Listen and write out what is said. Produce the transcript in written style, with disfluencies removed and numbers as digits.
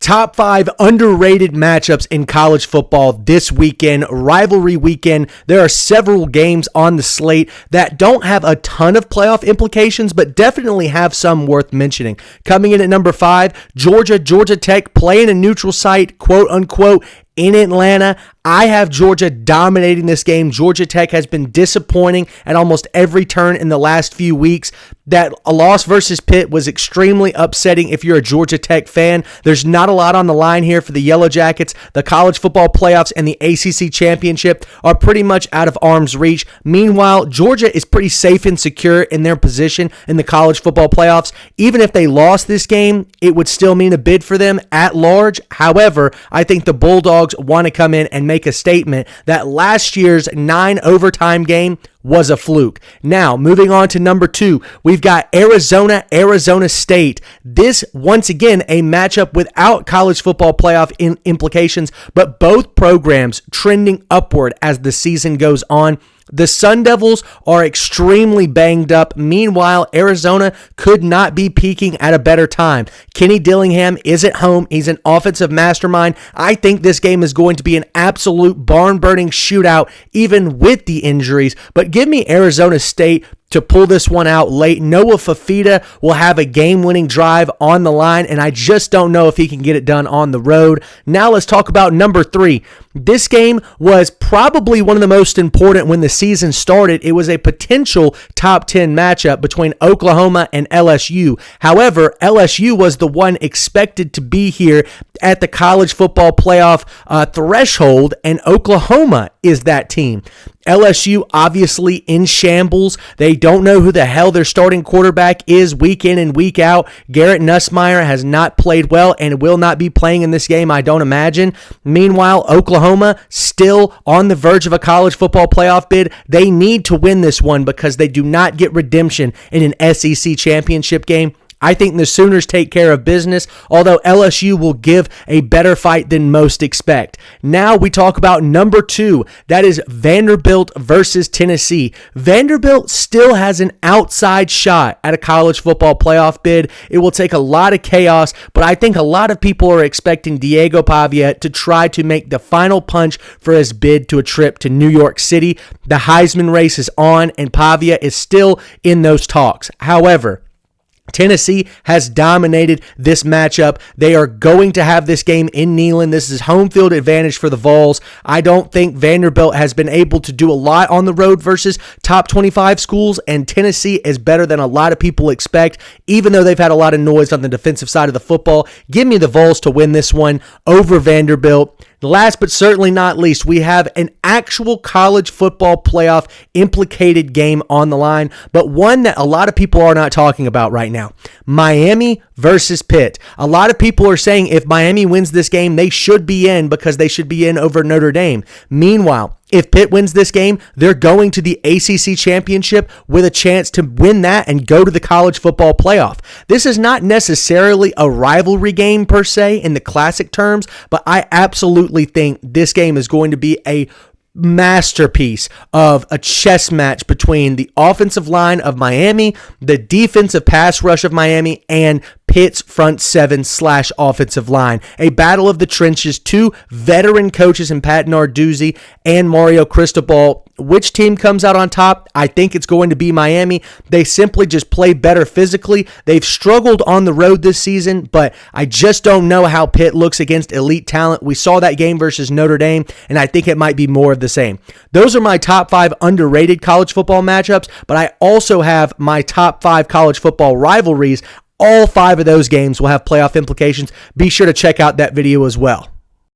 Top 5 underrated matchups in college football this weekend, rivalry weekend. There are several games on the slate that don't have a ton of playoff implications, but definitely have some worth mentioning. Coming in at number 5, Georgia Tech playing a neutral site, quote unquote, in Atlanta. I have Georgia dominating this game. Georgia Tech has been disappointing at almost every turn in the last few weeks. That a loss versus Pitt was extremely upsetting if you're a Georgia Tech fan. There's not a lot on the line here for the Yellow Jackets. The college football playoffs and the ACC championship are pretty much out of arm's reach. Meanwhile, Georgia is pretty safe and secure in their position in the college football playoffs. Even if they lost this game, it would still mean a bid for them at large. However, I think the Bulldogs want to come in and make a statement that last year's 9 overtime game was a fluke. Now, moving on to number 2, we've got Arizona State. This, once again, a matchup without college football playoff implications, but both programs trending upward as the season goes on. The Sun Devils are extremely banged up. Meanwhile, Arizona could not be peaking at a better time. Kenny Dillingham is at home. He's an offensive mastermind. I think this game is going to be an absolute barn-burning shootout, even with the injuries. But give me Arizona State to pull this one out late. Noah Fafita will have a game-winning drive on the line, and I just don't know if he can get it done on the road. Now let's talk about number 3. This game was probably one of the most important when the season started. It was a potential top 10 matchup between Oklahoma and LSU. However, LSU was the one expected to be here at the college football playoff threshold, and Oklahoma is that team. LSU obviously in shambles. They don't know who the hell their starting quarterback is week in and week out. Garrett Nussmeier has not played well and will not be playing in this game, I don't imagine. Meanwhile, Oklahoma still on the verge of a college football playoff bid. They need to win this one because they do not get redemption in an SEC championship game. I think the Sooners take care of business, although LSU will give a better fight than most expect. Now we talk about number 2. That is Vanderbilt versus Tennessee. Vanderbilt still has an outside shot at a college football playoff bid. It will take a lot of chaos, but I think a lot of people are expecting Diego Pavia to try to make the final punch for his bid to a trip to New York City. The Heisman race is on, and Pavia is still in those talks. However, Tennessee has dominated this matchup. They are going to have this game in Neyland. This is home field advantage for the Vols. I don't think Vanderbilt has been able to do a lot on the road versus top 25 schools, and Tennessee is better than a lot of people expect, even though they've had a lot of noise on the defensive side of the football. Give me the Vols to win this one over Vanderbilt. Last but certainly not least, we have an actual college football playoff implicated game on the line, but one that a lot of people are not talking about right now. Miami versus Pitt. A lot of people are saying if Miami wins this game, they should be in because they should be in over Notre Dame. Meanwhile, if Pitt wins this game, they're going to the ACC championship with a chance to win that and go to the college football playoff. This is not necessarily a rivalry game per se in the classic terms, but I absolutely think this game is going to be a masterpiece of a chess match between the offensive line of Miami, the defensive pass rush of Miami, and Pitt's front 7/offensive line. A battle of the trenches, 2 veteran coaches in Pat Narduzzi and Mario Cristobal. Which team comes out on top? I think it's going to be Miami. They simply just play better physically. They've struggled on the road this season, but I just don't know how Pitt looks against elite talent. We saw that game versus Notre Dame, and I think it might be more of the same. Those are my top 5 underrated college football matchups, but I also have my top 5 college football rivalries. All 5 of those games will have playoff implications. Be sure to check out that video as well.